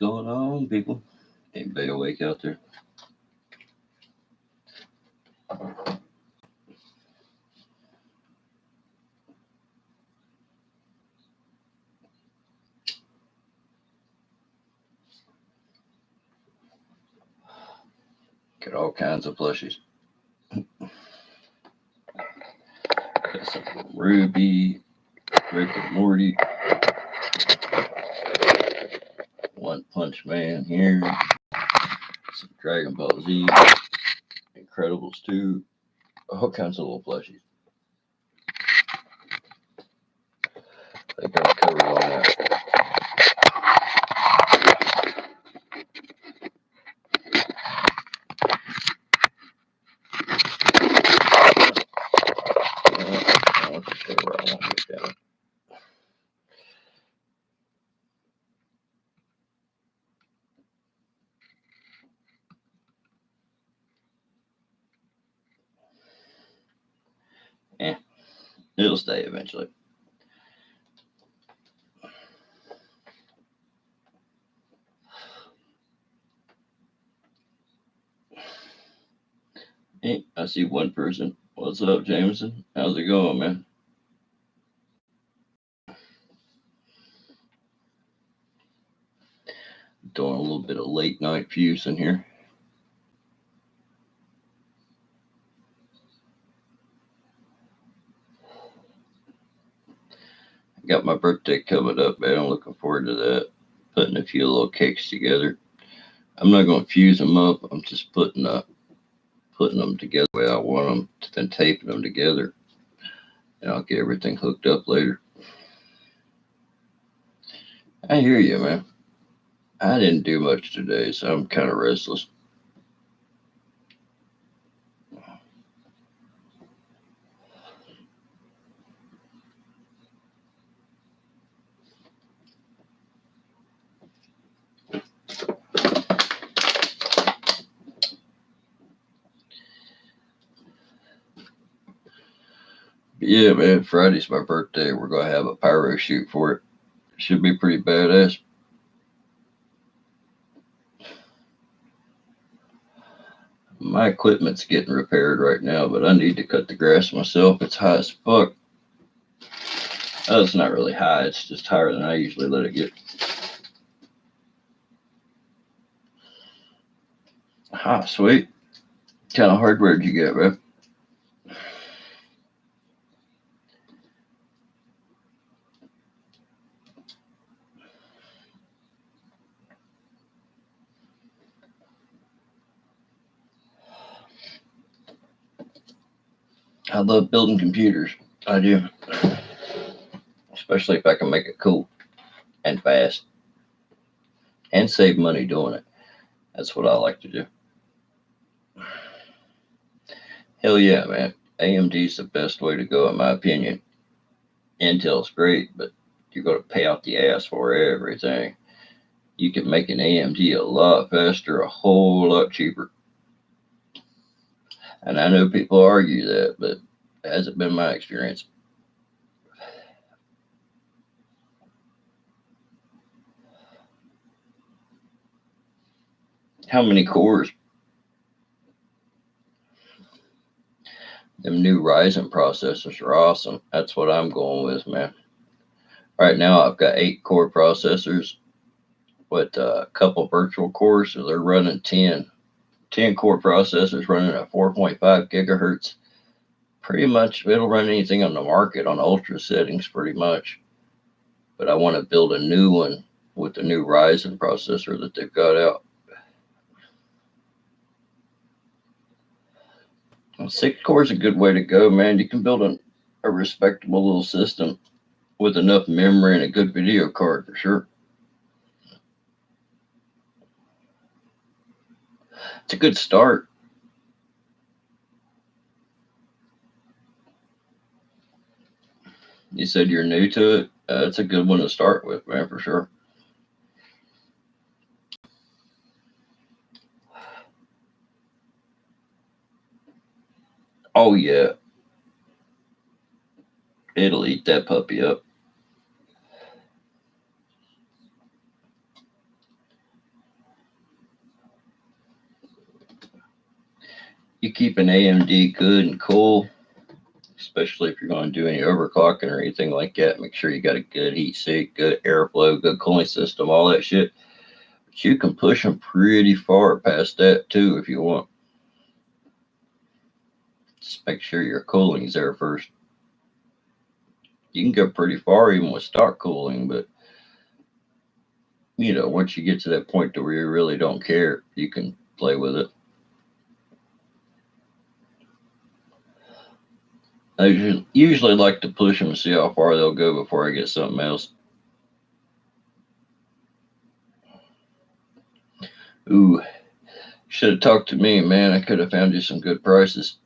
going on, people? Anybody awake out there? Got all kinds of plushies. Got some Ruby, Rick and Morty, One Punch Man here, some Dragon Ball Z, Incredibles 2, all kinds of little plushies. I think I've covered all that. I'll just stay where I want to get down. It'll stay eventually. Hey, I see one person. What's up, Jameson? How's it going, man? Doing a little bit of late night fuse in here. Got my birthday coming up, man. I'm looking forward to that. Putting a few little cakes together. I'm not going to fuse them up. I'm just putting them together the way I want them, then taping them together. And I'll get everything hooked up later. I hear you, man. I didn't do much today, so I'm kind of restless. But yeah, man, Friday's my birthday. We're going to have a pyro shoot for it. Should be pretty badass. My equipment's getting repaired right now, but I need to cut the grass myself. It's high as fuck. Oh, it's not really high. It's just higher than I usually let it get. Ah, sweet. What kind of hardware did you get, man? I love building computers. I do. Especially if I can make it cool and fast and save money doing it. That's what I like to do. Hell yeah, man. AMD's the best way to go, in my opinion. Intel's great, but you're going to pay out the ass for everything. You can make an AMD a lot faster, a whole lot cheaper. And I know people argue that, but it hasn't been my experience. How many cores? Them new Ryzen processors are awesome. That's what I'm going with, man. Right now, I've got 8-core processors with a couple virtual cores, so they're running 10-core processors running at 4.5 gigahertz. Pretty much, it'll run anything on the market on ultra settings, pretty much. But I want to build a new one with the new Ryzen processor that they've got out. 6 core is a good way to go, man. You can build a respectable little system with enough memory and a good video card for sure. It's a good start. You said you're new to it. It's a good one to start with, man, for sure. Oh, yeah. It'll eat that puppy up. You keep an AMD good and cool, especially if you're going to do any overclocking or anything like that. Make sure you got a good heat sink, good airflow, good cooling system, all that shit. But you can push them pretty far past that too if you want. Just make sure your cooling's there first. You can go pretty far even with stock cooling, but once you get to that point to where you really don't care, you can play with it. I usually like to push them and see how far they'll go before I get something else. Ooh, should have talked to me, man. I could have found you some good prices.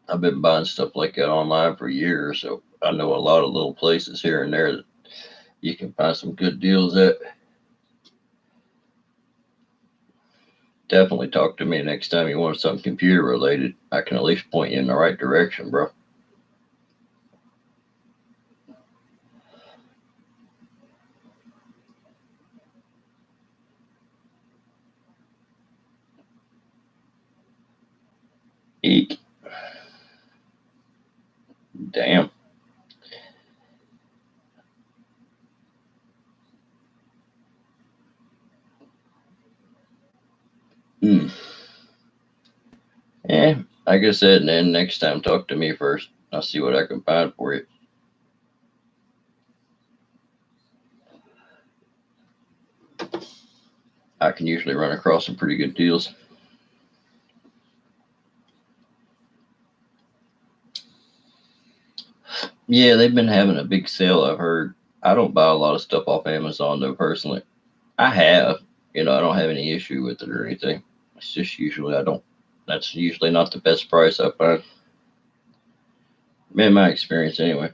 I've been buying stuff like that online for years, so I know a lot of little places here and there that you can find some good deals at. Definitely talk to me next time you want something computer related. I can at least point you in the right direction, bro. Eek. Damn. Hmm. Yeah, like I said, and then next time talk to me first. I'll see what I can find for you. I can usually run across some pretty good deals. Yeah, they've been having a big sale, I've heard. I don't buy a lot of stuff off Amazon though, personally. I have. I don't have any issue with it or anything. It's just usually I don't. That's usually not the best price I find. In my experience, anyway.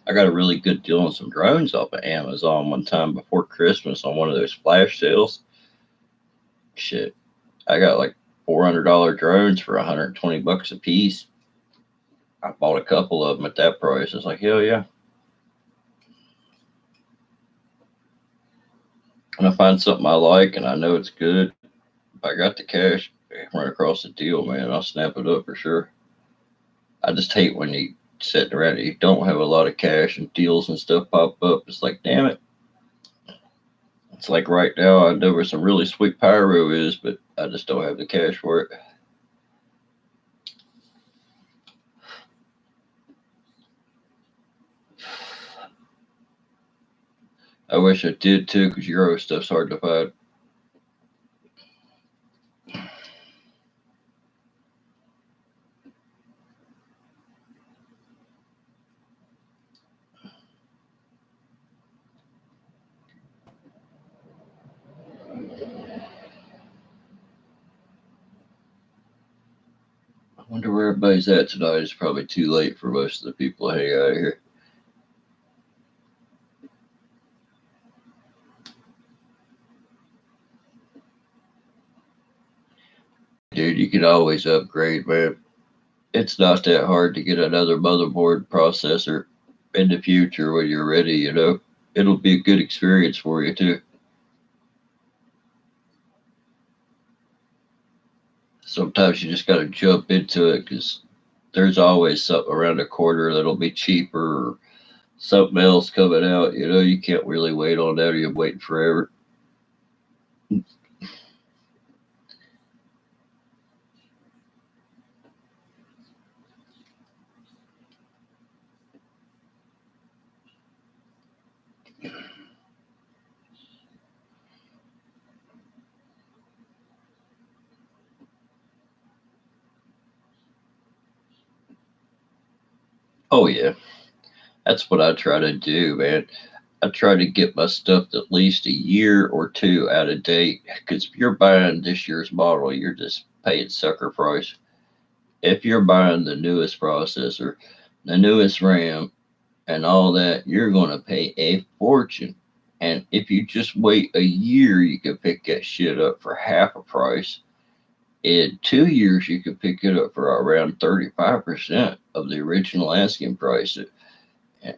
I got a really good deal on some drones off of Amazon one time before Christmas on one of those flash sales. Shit, I got like $400 drones for $120 a piece. I bought a couple of them at that price. It's like hell yeah. When I find something I like and I know it's good, if I got the cash, run across the deal, man, I'll snap it up for sure. I just hate when you sitting around and you don't have a lot of cash and deals and stuff pop up. It's like, damn it. It's like right now, I know where some really sweet pyro is, but I just don't have the cash for it. I wish I did too, because Euro stuff's hard to find. I wonder where everybody's at tonight. It's probably too late for most of the people to hang out here. Dude, you can always upgrade, man. It's not that hard to get another motherboard processor in the future when you're ready. It'll be a good experience for you too. Sometimes you just got to jump into it because there's always something around the corner that'll be cheaper or something else coming out. You can't really wait on that or you're waiting forever. Oh, yeah. That's what I try to do, man. I try to get my stuff at least a year or two out of date because if you're buying this year's model, you're just paying sucker price. If you're buying the newest processor, the newest RAM, and all that, you're going to pay a fortune. And if you just wait a year, you can pick that shit up for half a price. In 2 years, you could pick it up for around 35% of the original asking price,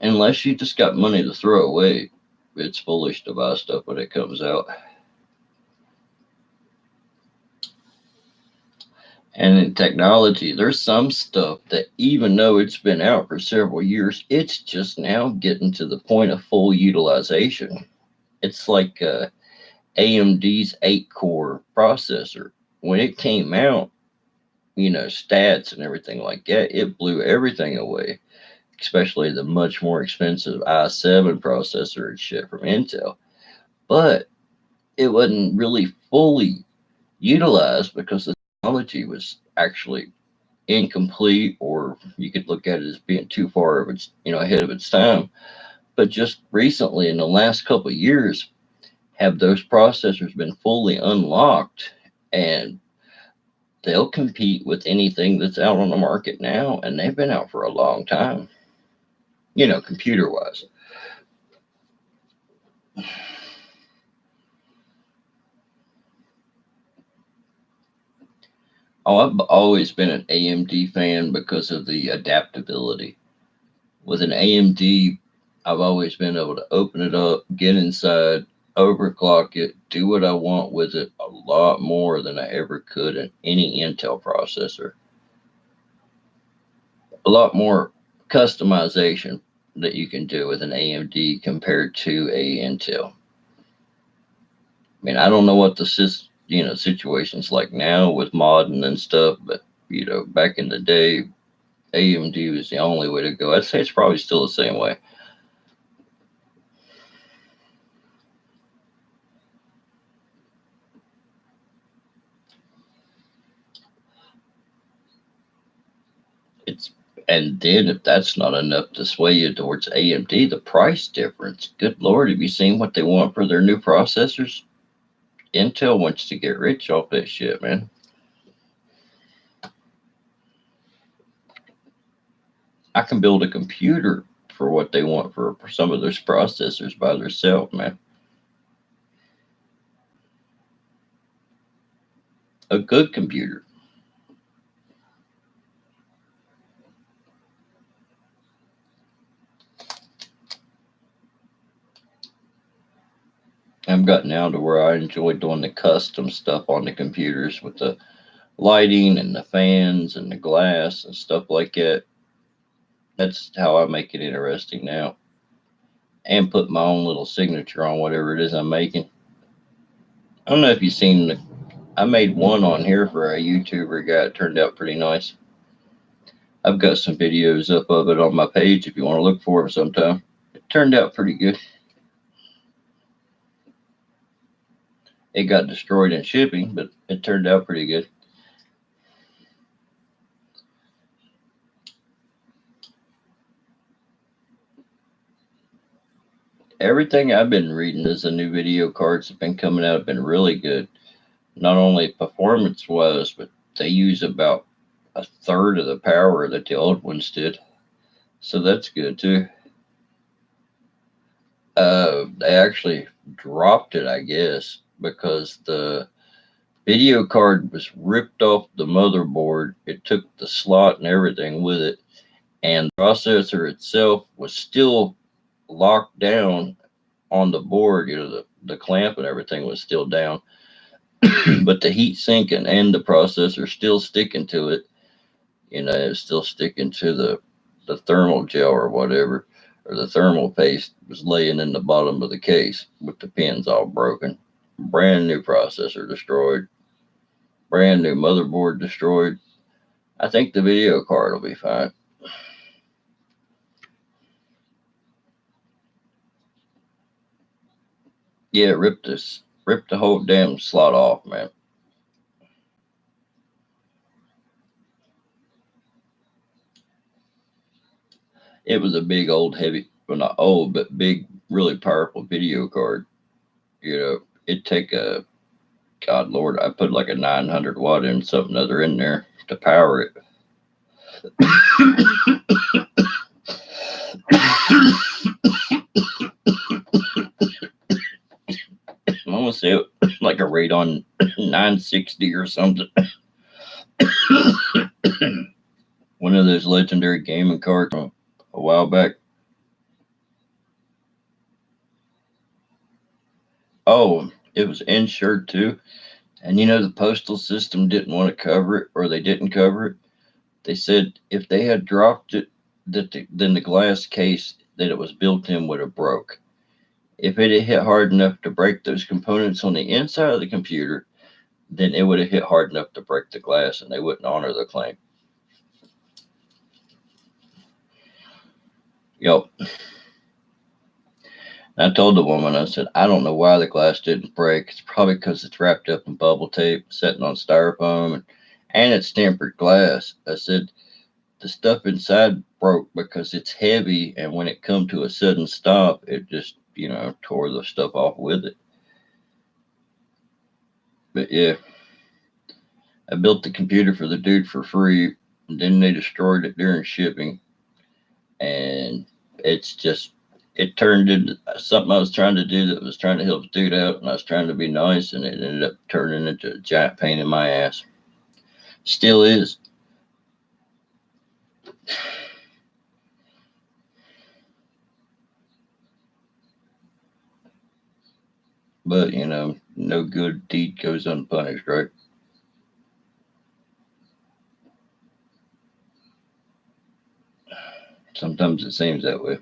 unless you just got money to throw away. it's foolish to buy stuff when it comes out. And in technology, there's some stuff that even though it's been out for several years, it's just now getting to the point of full utilization. It's like AMD's 8-core processor. When it came out, stats and everything like that, it blew everything away, especially the much more expensive i7 processor and shit from Intel. But it wasn't really fully utilized because the technology was actually incomplete, or you could look at it as being too far of its, ahead of its time. But just recently, in the last couple of years, have those processors been fully unlocked, and they'll compete with anything that's out on the market now, and they've been out for a long time, computer wise. Oh, I've always been an AMD fan because of the adaptability. With an AMD, I've always been able to open it up, get inside, overclock it, do what I want with it a lot more than I ever could in any Intel processor. A lot more customization that you can do with an AMD compared to a Intel. I mean, I don't know what the situation's like now with modding and stuff, but back in the day, AMD was the only way to go. I'd say it's probably still the same way. And then if that's not enough to sway you towards AMD, the price difference. Good Lord, have you seen what they want for their new processors? Intel wants to get rich off that shit, man. I can build a computer for what they want for some of those processors by themselves, man. A good computer. I've gotten now to where I enjoy doing the custom stuff on the computers with the lighting and the fans and the glass and stuff like that. That's how I make it interesting now. And put my own little signature on whatever it is I'm making. I don't know if you've seen I made one on here for a YouTuber guy. It turned out pretty nice. I've got some videos up of it on my page if you want to look for it sometime. It turned out pretty good. It got destroyed in shipping, but it turned out pretty good. Everything I've been reading as the new video cards have been coming out have been really good. Not only performance wise, but they use about a third of the power that the old ones did. So that's good too. They actually dropped it, I guess, because the video card was ripped off the motherboard. It took the slot and everything with it, and the processor itself was still locked down on the board. The clamp and everything was still down, but the heat sinking and the processor still sticking to it. It's still sticking to the thermal gel or whatever, or the thermal paste was laying in the bottom of the case with the pins all broken. Brand new processor destroyed. Brand new motherboard destroyed. I think the video card will be fine. Yeah, ripped the whole damn slot off, man. It was a big old heavy, well not old, but big, really powerful video card. It'd take a, God Lord, I put like a 900 watt and something other in there to power it. I'm gonna say it like a Radeon 960 or something. One of those legendary gaming cards from a while back. Oh, it was insured too. And the postal system didn't want to cover it, or they didn't cover it. They said if they had dropped it, then the glass case that it was built in would have broke. If it had hit hard enough to break those components on the inside of the computer, then it would have hit hard enough to break the glass, and they wouldn't honor the claim. Yep. I told the woman, I said, I don't know why the glass didn't break. It's probably because it's wrapped up in bubble tape, sitting on styrofoam, and it's tempered glass. I said, the stuff inside broke because it's heavy, and when it come to a sudden stop, it just, tore the stuff off with it. But yeah, I built the computer for the dude for free, and then they destroyed it during shipping, and it's just it turned into something I was trying to do that was trying to help the dude out, and I was trying to be nice, and it ended up turning into a giant pain in my ass. Still is. But no good deed goes unpunished, right? Sometimes it seems that way.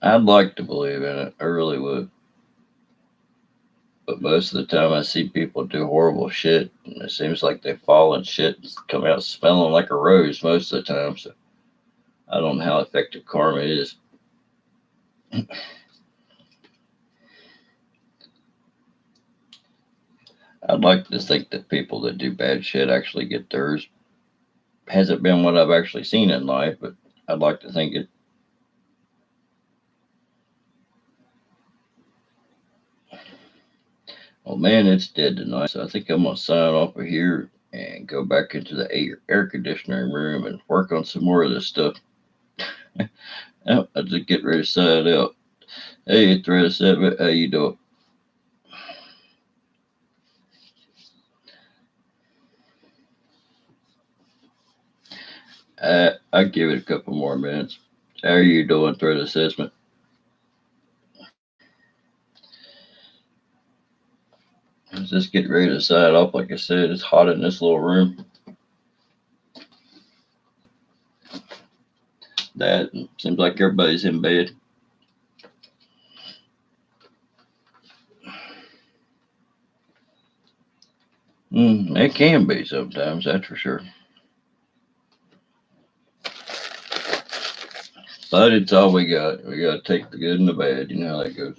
I'd like to believe in it. I really would. But most of the time, I see people do horrible shit, and it seems like they fall in shit and come out smelling like a rose most of the time. So I don't know how effective karma is. I'd like to think that people that do bad shit actually get theirs. Hasn't been what I've actually seen in life, but I'd like to think it. Well, man, it's dead tonight, so I think I'm gonna sign off of here and go back into the air conditioning room and work on some more of this stuff. I just get ready to sign out. Hey, Thread 7, how you doing? I give it a couple more minutes. How are you doing, Thread Assessment? I'm just getting ready to sign off. Like I said, it's hot in this little room. That seems like everybody's in bed. It can be sometimes, that's for sure. But it's all we got. We got to take the good and the bad. You know how that goes.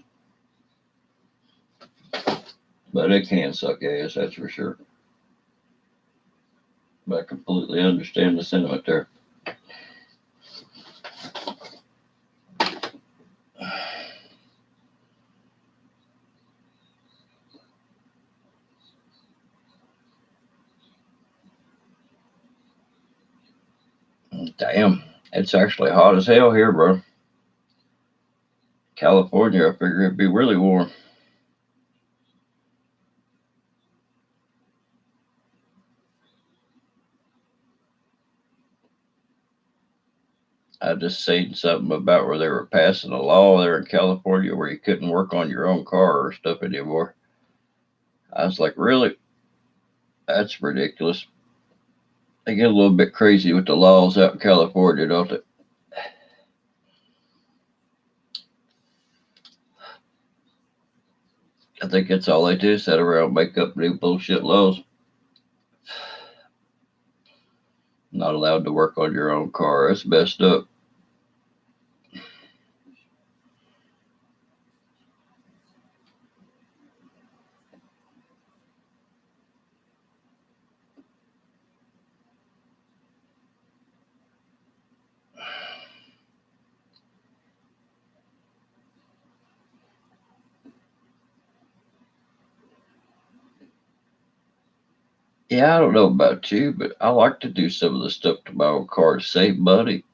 But it can suck ass, that's for sure. But I completely understand the sentiment there. Damn, it's actually hot as hell here, bro. California, I figure it'd be really warm. I just seen something about where they were passing a law there in California where you couldn't work on your own car or stuff anymore. I was like, really? That's ridiculous. They get a little bit crazy with the laws out in California, don't they? I think that's all they do, sit around make up new bullshit laws. Not allowed to work on your own car. That's messed up. Yeah, I don't know about you, but I like to do some of the stuff to my own car to save money.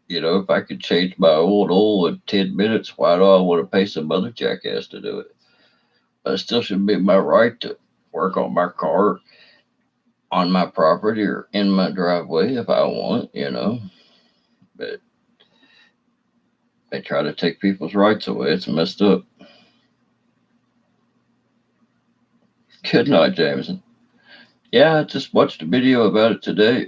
If I could change my oil in 10 minutes, why do I want to pay some other jackass to do it? But it still should be my right to work on my car on my property or in my driveway if I want, But they try to take people's rights away. It's messed up. Good night, Jameson. Yeah, I just watched a video about it today.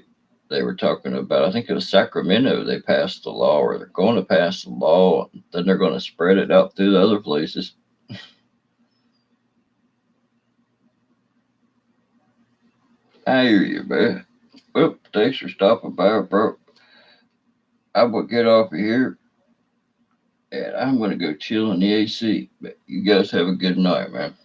They were talking about, I think it was Sacramento, they passed the law, or they're going to pass the law, and then they're going to spread it out through the other places. I hear you, man. Well, thanks for stopping by, bro. I will get off of here, and I'm going to go chill in the AC. But you guys have a good night, man.